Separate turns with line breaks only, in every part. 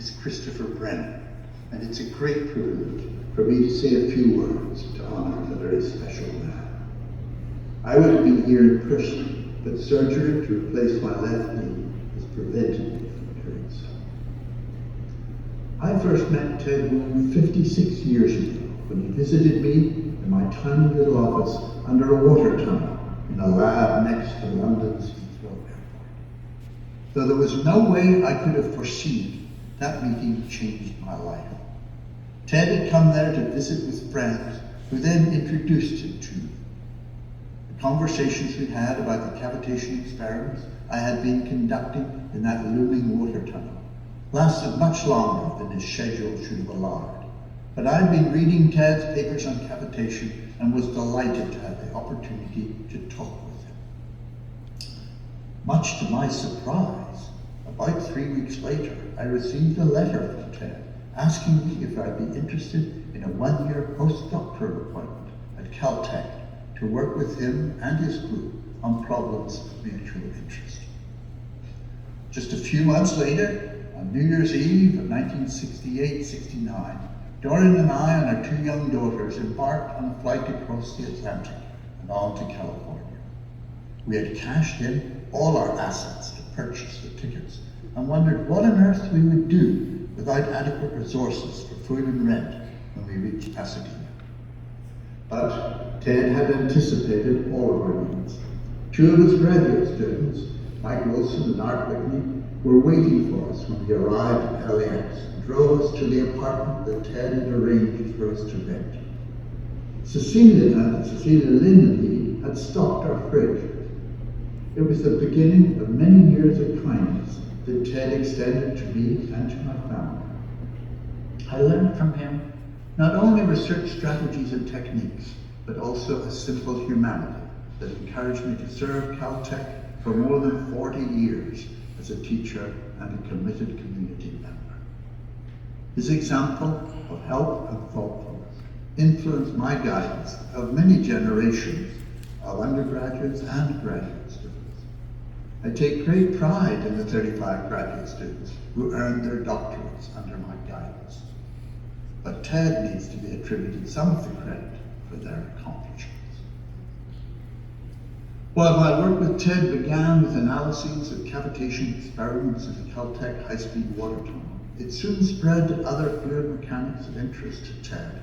is Christopher Brennen, and it's a great privilege for me to say a few words to honour a very special man. I would have been here in person, but surgery to replace my left knee has prevented me from doing so. I first met Ted Woon 56 years ago when he visited me in my tiny little office under a water tunnel in a lab next to London's Heathrow Airport. Though there was no way I could have foreseen, that meeting changed my life. Ted had come there to visit with friends who then introduced him to me. The conversations we had about the cavitation experiments I had been conducting in that looming water tunnel lasted much longer than his schedule should have allowed. But I had been reading Ted's papers on cavitation and was delighted to have the opportunity to talk with him. Much to my surprise, about 3 weeks later, I received a letter from Ted asking me if I'd be interested in a one-year postdoctoral appointment at Caltech to work with him and his group on problems of mutual interest. Just a few months later, on New Year's Eve of 1968-69, Dorian and I and our 2 young daughters embarked on a flight across the Atlantic and on to California. We had cashed in all our assets to purchase the tickets and wondered what on earth we would do without adequate resources for food and rent when we reached Pasadena. But Ted had anticipated all of our needs. 2 of his graduate students, Mike Wilson and Art Whitney, were waiting for us when we arrived at LAX and drove us to the apartment that Ted had arranged for us to rent. Cecilia Lynn and he had stocked our fridge. It was the beginning of many years of kindness that Ted extended to me and to my family. I learned from him not only research strategies and techniques, but also a simple humanity that encouraged me to serve Caltech for more than 40 years as a teacher and a committed community member. His example of help and thoughtfulness influenced my guidance of many generations of undergraduates and graduate students. I take great pride in the 35 graduate students who earned their doctorates under my guidance. But Ted needs to be attributed some of the credit for their accomplishments. While my work with Ted began with analyses of cavitation experiments in the Caltech high-speed water tunnel, it soon spread to other fluid mechanics of interest to Ted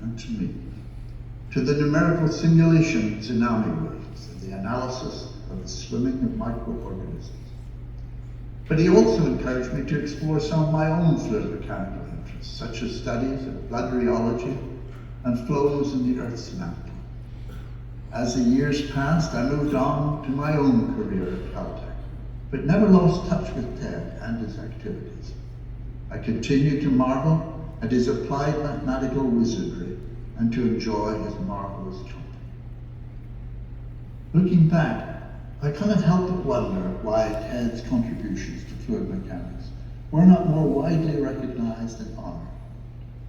and to me, to the numerical simulation of tsunami waves and the analysis of the swimming of microorganisms. But he also encouraged me to explore some of my own fluid mechanical interests, such as studies of blood rheology and flows in the Earth's mantle. As the years passed, I moved on to my own career at Caltech, but never lost touch with Ted and his activities. I continued to marvel at his applied mathematical wizardry and to enjoy his marvelous company. Looking back, I cannot help but wonder why Ted's contributions to fluid mechanics were not more widely recognized and honored.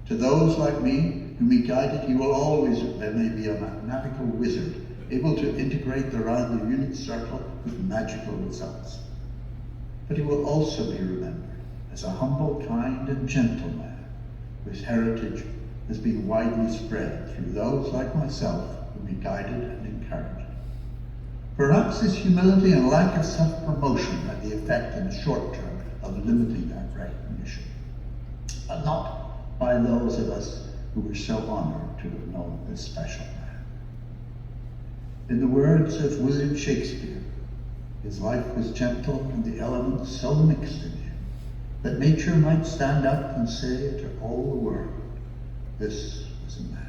To those like me, whom he guided, he will always be a mathematical wizard, able to integrate around the unit circle with magical results. But he will also be remembered as a humble, kind, and gentle man, whose heritage has been widely spread through those like myself whom he guided and encouraged. Perhaps his humility and lack of self-promotion had the effect in the short term of limiting that recognition, but not by those of us who were so honored to have known this special man. In the words of William Shakespeare, his life was gentle and the elements so mixed in him that nature might stand up and say to all the world, this was a man.